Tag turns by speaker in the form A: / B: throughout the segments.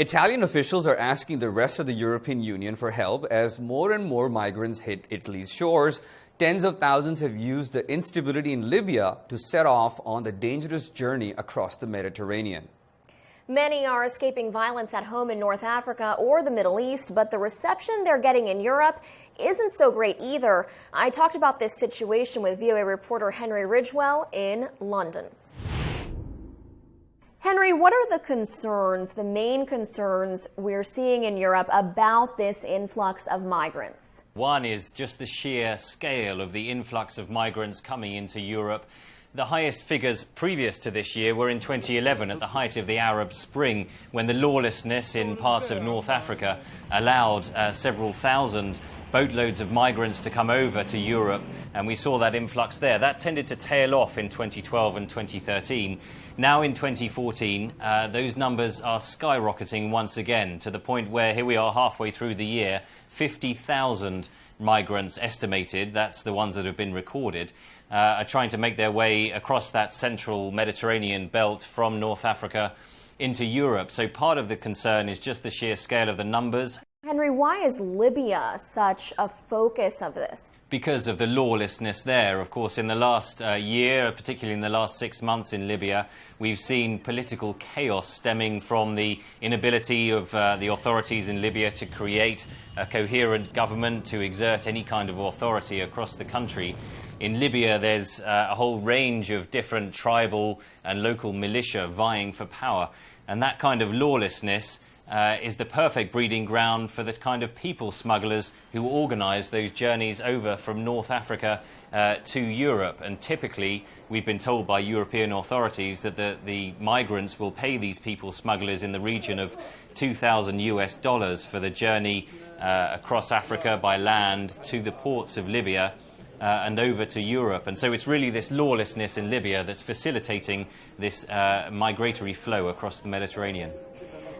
A: Italian officials are asking the rest of the European Union for help as more and more migrants hit Italy's shores. Tens of thousands have used the instability in Libya to set off on the dangerous journey across the Mediterranean.
B: Many are escaping violence at home in North Africa or the Middle East, but the reception they're getting in Europe isn't so great either. I talked about this situation with VOA reporter Henry Ridgwell in London. Henry, what are the concerns, the main concerns we're seeing in Europe about this influx of migrants?
C: One is just the sheer scale of the influx of migrants coming into Europe. The highest figures previous to this year were in 2011 at the height of the Arab Spring, when the lawlessness in parts of North Africa allowed several thousand boatloads of migrants to come over to Europe, and we saw that influx there. That tended to tail off in 2012 and 2013. Now in 2014, those numbers are skyrocketing once again, to the point where here we are halfway through the year, 50,000 migrants estimated, that's the ones that have been recorded, are trying to make their way across that central Mediterranean belt from North Africa into Europe. So part of the concern is just the sheer scale of the numbers.
B: Henry, why is Libya such a focus of this?
C: Because of the lawlessness there. Of course, in the last year, particularly in the last 6 months in Libya, we've seen political chaos stemming from the inability of the authorities in Libya to create a coherent government, to exert any kind of authority across the country. In Libya, there's a whole range of different tribal and local militia vying for power. And that kind of lawlessness is the perfect breeding ground for the kind of people smugglers who organise those journeys over from North Africa to Europe. And typically, we've been told by European authorities that the migrants will pay these people smugglers in the region of $2,000 for the journey across Africa by land to the ports of Libya and over to Europe. And so it's really this lawlessness in Libya that's facilitating this migratory flow across the Mediterranean.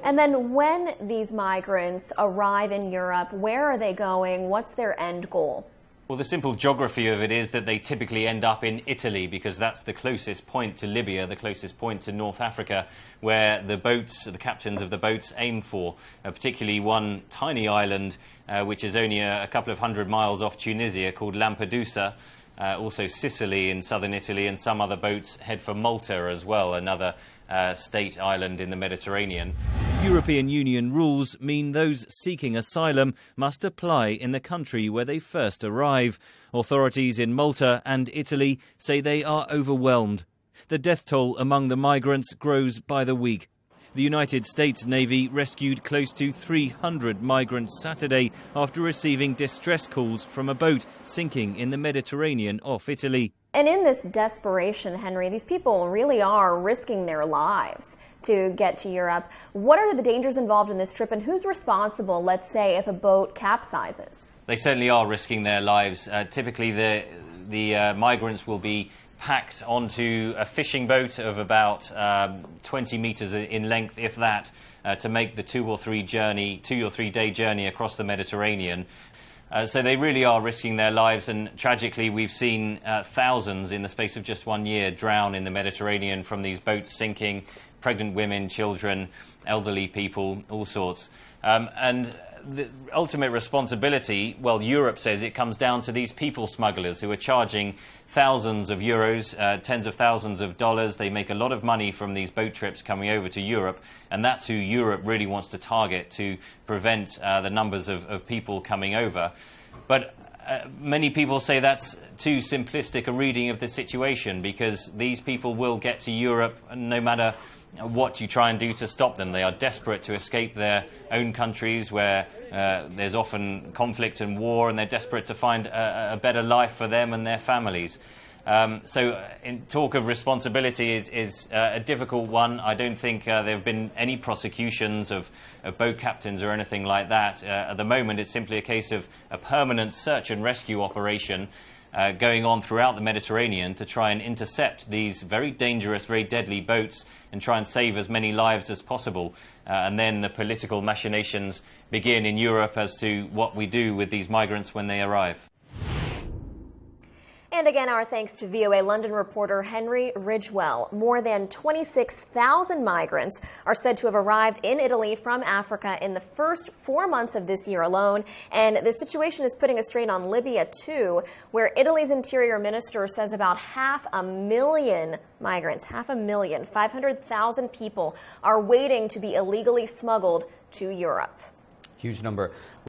B: And then when these migrants arrive in Europe, where are they going? What's their end goal?
C: Well, the simple geography of it is that they typically end up in Italy, because that's the closest point to Libya, the closest point to North Africa, where the boats, the captains of the boats aim for, particularly one tiny island, which is only a couple of 100 miles off Tunisia, called Lampedusa. Also Sicily in southern Italy, and some other boats head for Malta as well, another state island in the Mediterranean.
D: European Union rules mean those seeking asylum must apply in the country where they first arrive. Authorities in Malta and Italy say they are overwhelmed. The death toll among the migrants grows by the week. The United States Navy rescued close to 300 migrants Saturday after receiving distress calls from a boat sinking in the Mediterranean off Italy.
B: And in this desperation, Henry, these people really are risking their lives to get to Europe. What are the dangers involved in this trip, and who's responsible, let's say, if a boat capsizes?
C: They certainly are risking their lives. Typically, the migrants will be packed onto a fishing boat of about 20 metres in length, if that, to make the 2 or 3 day journey across the Mediterranean. So they really are risking their lives, and tragically we've seen thousands in the space of just 1 year drown in the Mediterranean from these boats sinking, pregnant women, children, elderly people, all sorts. And the ultimate responsibility, well, Europe says it comes down to these people smugglers who are charging thousands of euros, tens of thousands of dollars. They make a lot of money from these boat trips coming over to Europe, and that's who Europe really wants to target to prevent the numbers of people coming over. But many people say that's too simplistic a reading of the situation, because these people will get to Europe no matter what you try and do to stop them. They are desperate to escape their own countries where there's often conflict and war, and they're desperate to find a better life for them and their families. So talk of responsibility is a difficult one. I don't think there have been any prosecutions of boat captains or anything like that. At the moment, it's simply a case of a permanent search and rescue operation going on throughout the Mediterranean to try and intercept these very dangerous, very deadly boats and try and save as many lives as possible. And then the political machinations begin in Europe as to what we do with these migrants when they arrive.
B: And again, our thanks to VOA London reporter Henry Ridgwell. More than 26,000 migrants are said to have arrived in Italy from Africa in the first 4 months of this year alone. And the situation is putting a strain on Libya, too, where Italy's interior minister says about 500,000 migrants, 500,000 people are waiting to be illegally smuggled to Europe.
A: Huge number.